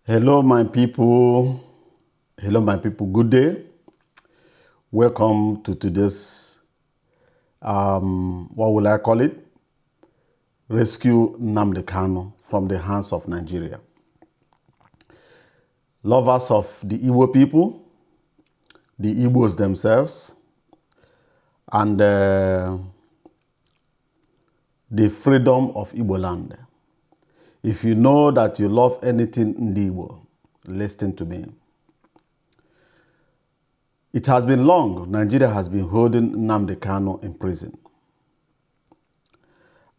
Hello, my people. Hello, my people. Good day. Welcome to today's, what will I call it? Rescue Nnamdi Kanu from the hands of Nigeria. Lovers of the Igbo people, the Igbos themselves, and the freedom of Igbo land. If you know that you love anything in the Igbo, listen to me. It has been long, Nigeria has been holding Nnamdi Kanu in prison.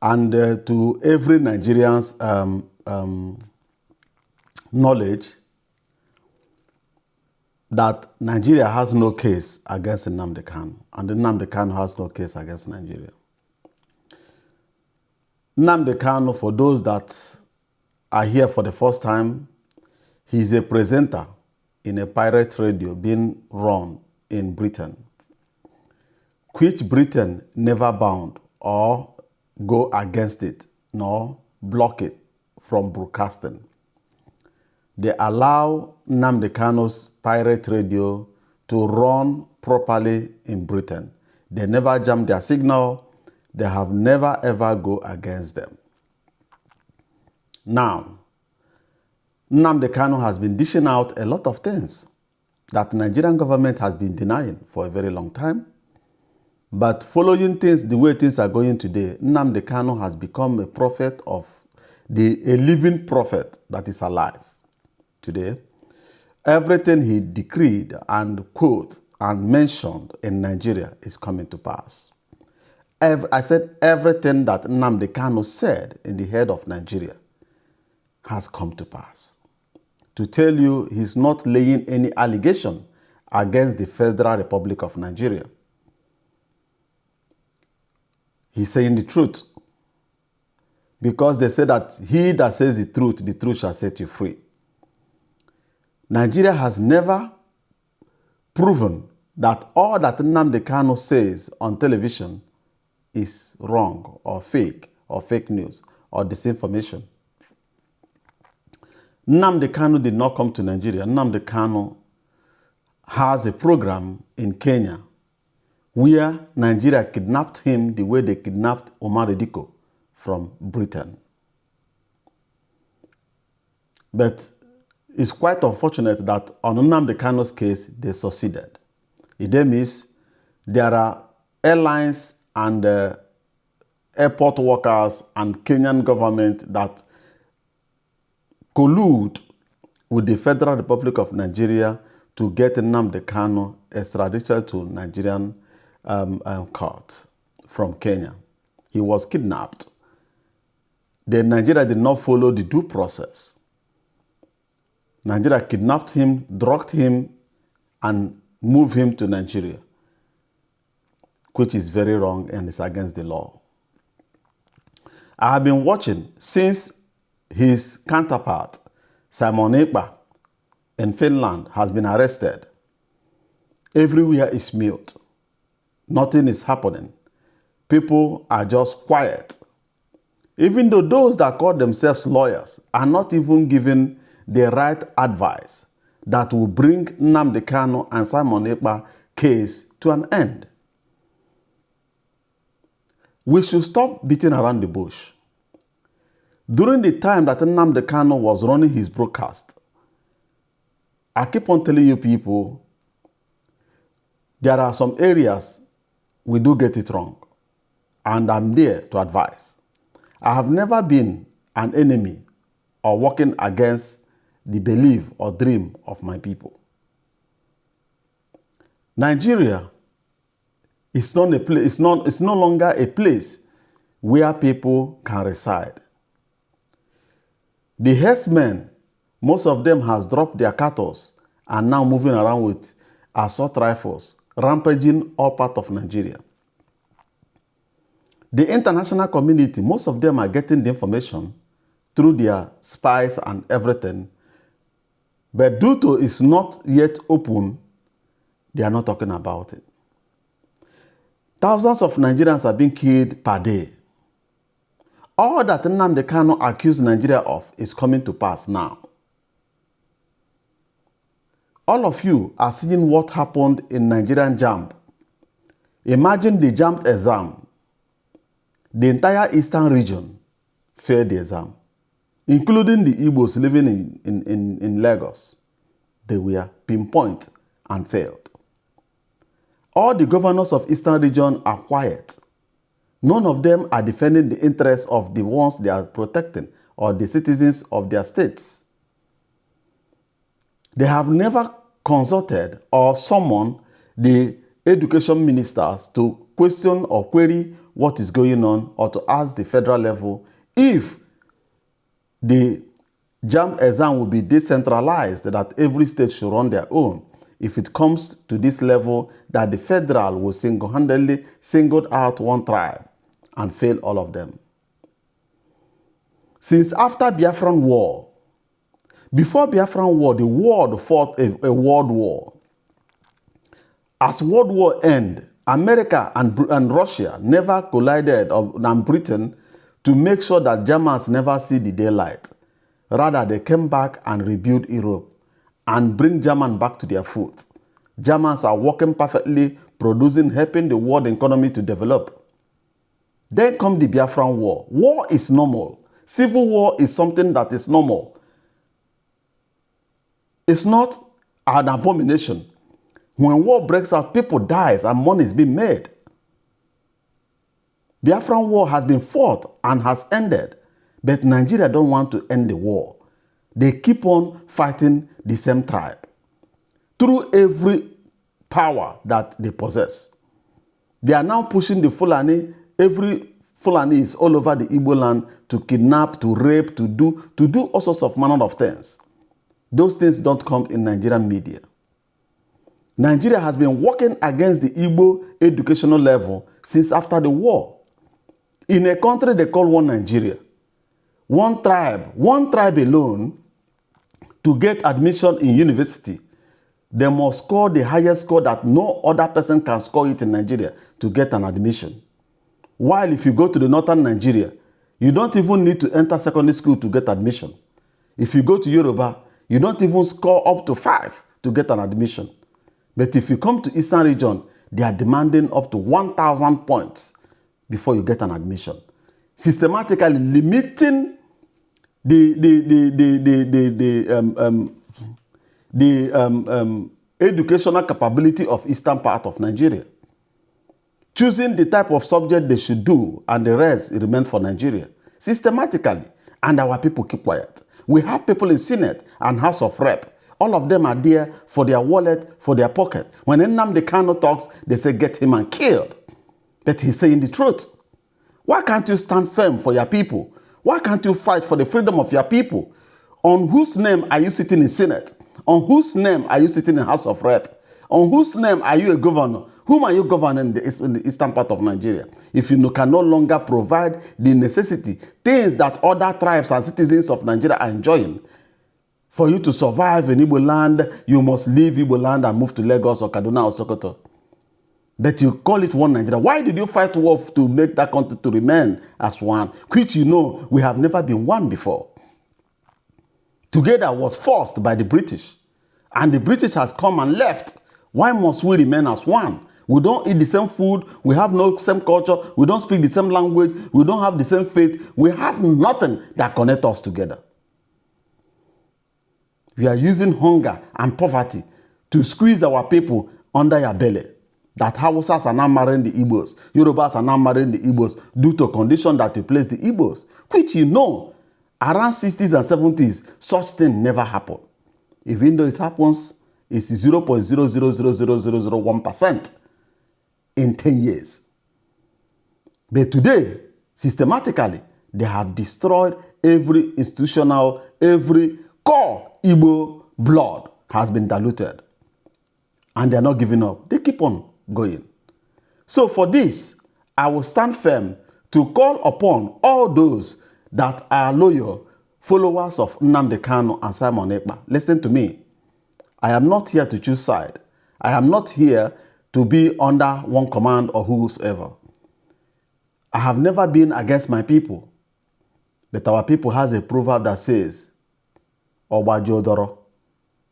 And to every Nigerian's knowledge, that Nigeria has no case against Nnamdi Kanu, and Nnamdi Kanu has no case against Nigeria. Nnamdi Kanu, for those that are here for the first time, he's a presenter in a pirate radio being run in Britain, which Britain never bound or go against it, nor block it from broadcasting. They allow Nnamdi Kanu's pirate radio to run properly in Britain. They never jam their signal. They have never ever go against them. Now, Nnamdi Kanu has been dishing out a lot of things that the Nigerian government has been denying for a very long time. But following things the way things are going today, Nnamdi Kanu has become a prophet a living prophet that is alive today. Everything he decreed and quote and mentioned in Nigeria is coming to pass. I said everything that Nnamdi Kanu said in the head of Nigeria has come to pass. To tell you, he's not laying any allegation against the Federal Republic of Nigeria. He's saying the truth. Because they say that he that says the truth shall set you free. Nigeria has never proven that all that Nnamdi Kanu says on television is wrong or fake news or disinformation. Nnamdi Kanu did not come to Nigeria. Nnamdi Kanu has a program in Kenya where Nigeria kidnapped him the way they kidnapped Omar Ediko from Britain. But it's quite unfortunate that on Nnamdi Kanu's case, they succeeded. It means there are airlines and airport workers and Kenyan government that collude with the Federal Republic of Nigeria to get Nnamdi Kanu extradited to Nigerian court from Kenya. He was kidnapped. Then Nigeria did not follow the due process. Nigeria kidnapped him, drugged him, and moved him to Nigeria, which is very wrong and is against the law. I have been watching since his counterpart, Simon Ekpa, in Finland, has been arrested. Everywhere is mute. Nothing is happening. People are just quiet. Even though those that call themselves lawyers are not even given the right advice that will bring Nnamdi Kanu and Simon Ekpa case to an end. We should stop beating around the bush. During the time that Nnamdi Kanu was running his broadcast, I keep on telling you people, there are some areas we do get it wrong, and I'm there to advise. I have never been an enemy or working against the belief or dream of my people. Nigeria is not a place, it's no longer a place where people can reside. The herdsmen, most of them has dropped their cattle and now moving around with assault rifles, rampaging all parts of Nigeria. The international community, most of them are getting the information through their spies and everything. But due to it's not yet open, they are not talking about it. Thousands of Nigerians are being killed per day. All that Nnamdi Kanu accused Nigeria of is coming to pass now. all of you are seeing what happened in Nigerian JAMB. Imagine the JAMB exam. The entire eastern region failed the exam, including the Igbos living in Lagos. They were pinpointed and failed. All the governors of eastern region are quiet. None of them are defending the interests of the ones they are protecting or the citizens of their states. They have never consulted or summoned the education ministers to question or query what is going on, or to ask the federal level if the JAMB exam will be decentralized, that every state should run their own. If it comes to this level, that the federal will single-handedly single out one tribe and fail all of them. Since after Biafran War, before Biafran War, the world fought a world war. As World War ended, America and Russia never collided, and Britain, to make sure that Germans never see the daylight. Rather, they came back and rebuilt Europe and bring Germans back to their foot. Germans are working perfectly, producing, helping the world economy to develop. Then come the Biafran War. War is normal. Civil war is something that is normal. It's not an abomination. When war breaks out, people die and money is being made. Biafran War has been fought and has ended, but Nigeria don't want to end the war. They keep on fighting the same tribe through every power that they possess. They are now pushing the Fulani. Every Fulani is all over the Igbo land to kidnap, to rape, to do all sorts of manner of things. Those things don't come in Nigerian media. Nigeria has been working against the Igbo educational level since after the war. In a country they call one Nigeria, one tribe alone, to get admission in university, they must score the highest score that no other person can score it in Nigeria to get an admission. While if you go to the northern Nigeria, you don't even need to enter secondary school to get admission. If you go to Yoruba, you don't even score up to 5 to get an admission. But if you come to Eastern region, they are demanding up to 1,000 points before you get an admission, systematically limiting the educational capability of eastern part of Nigeria, choosing the type of subject they should do, and the rest remain for Nigeria systematically. And our people keep quiet. We have people in Senate and House of Rep. All of them are there for their wallet, for their pocket. When Nnamdi Kanu talks, they say get him and killed. But he's saying the truth. Why can't you stand firm for your people? Why can't you fight for the freedom of your people? On whose name are you sitting in Senate? On whose name are you sitting in House of Rep? On whose name are you a governor? Whom are you governing in the eastern part of Nigeria? If you can no longer provide the necessity, things that other tribes and citizens of Nigeria are enjoying, for you to survive in Igbo land, you must leave Igbo land and move to Lagos or Kaduna or Sokoto. But you call it one Nigeria. Why did you fight war to make that country to remain as one, which you know we have never been one before? Together was forced by the British, and the British has come and left. Why must we remain as one? We don't eat the same food, we have no same culture, we don't speak the same language, we don't have the same faith, we have nothing that connects us together. We are using hunger and poverty to squeeze our people under your belly. That Hausas are now marrying the Igbos, Yorubas are now marrying the Igbos due to condition that you place the Igbos, which you know, around 60s and 70s, such thing never happened. Even though it happens, it's 0.0000001% in 10 years. But today, systematically, they have destroyed every institutional, every core Igbo blood has been diluted. And they're not giving up. They keep on going. So for this, I will stand firm to call upon all those that are loyal followers of Nnamdi Kanu and Simon Ekpa. Listen to me. I am not here to choose side. I am not here to be under one command or whosoever. I have never been against my people. But our people has a proverb that says, Oba Jodoro,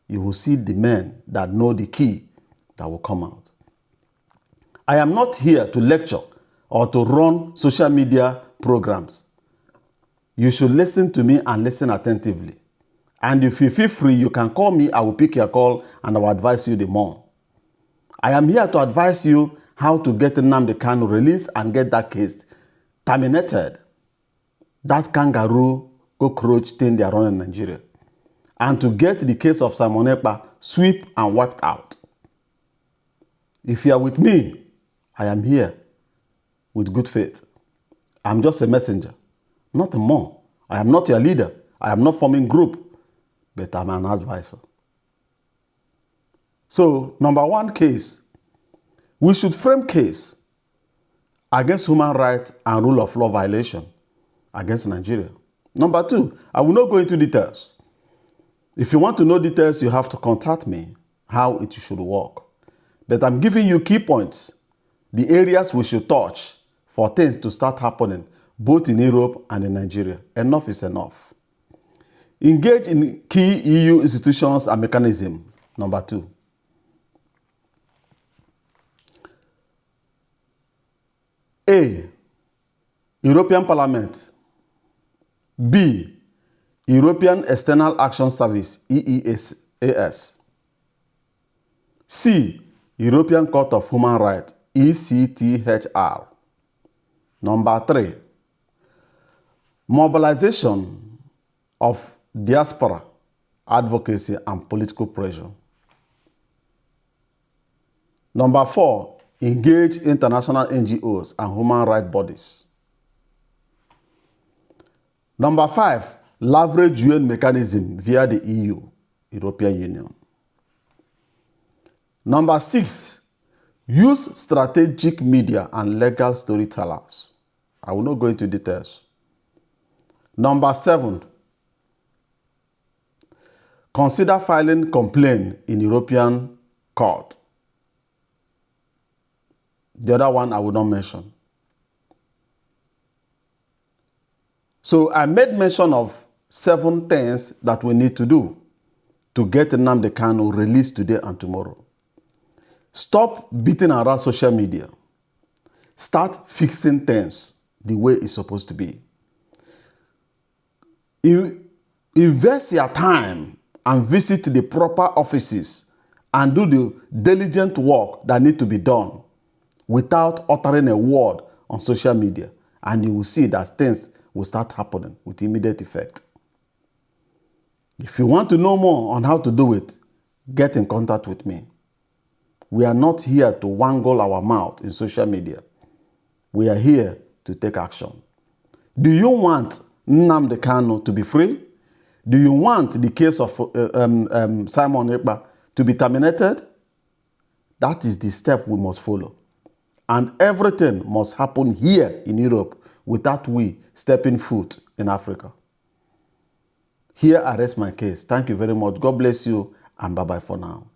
you will see the men that know the key that will come out. I am not here to lecture or to run social media programs. You should listen to me and listen attentively. And if you feel free, you can call me. I will pick your call and I will advise you the more. I am here to advise you how to get Nnamdi Kanu released and get that case terminated. That kangaroo cockroach thing they are running in Nigeria. And to get the case of Simon Ekpa swept and wiped out. If you are with me, I am here with good faith. I'm just a messenger, not more. I am not your leader. I am not forming group, but I'm an advisor. So, number one case, we should frame case against human rights and rule of law violation against Nigeria. Number two, I will not go into details. If you want to know details, you have to contact me, how it should work. But I'm giving you key points, the areas we should touch for things to start happening, both in Europe and in Nigeria. Enough is enough. Engage in key EU institutions and mechanisms. Number two. A, European Parliament. B, European External Action Service, EEAS. C, European Court of Human Rights, ECTHR. Number three, mobilization of diaspora, advocacy, and political pressure. Number four, engage international NGOs and human rights bodies. Number five, leverage UN mechanism via the EU, European Union. Number six, use strategic media and legal storytellers. I will not go into details. Number seven, consider filing complaint in European Court. The other one I will not mention. So I made mention of 7 things that we need to do to get Nnamdi Kanu released today and tomorrow. Stop beating around social media. Start fixing things the way it's supposed to be. Invest your time and visit the proper offices and do the diligent work that needs to be done without uttering a word on social media. And you will see that things will start happening with immediate effect. If you want to know more on how to do it, get in contact with me. We are not here to wangle our mouth in social media. We are here to take action. Do you want Nnamdi Kanu to be free? Do you want the case of Simon Ekpa to be terminated? That is the step we must follow. And everything must happen here in Europe without we stepping foot in Africa. Here I rest my case. Thank you very much. God bless you and bye-bye for now.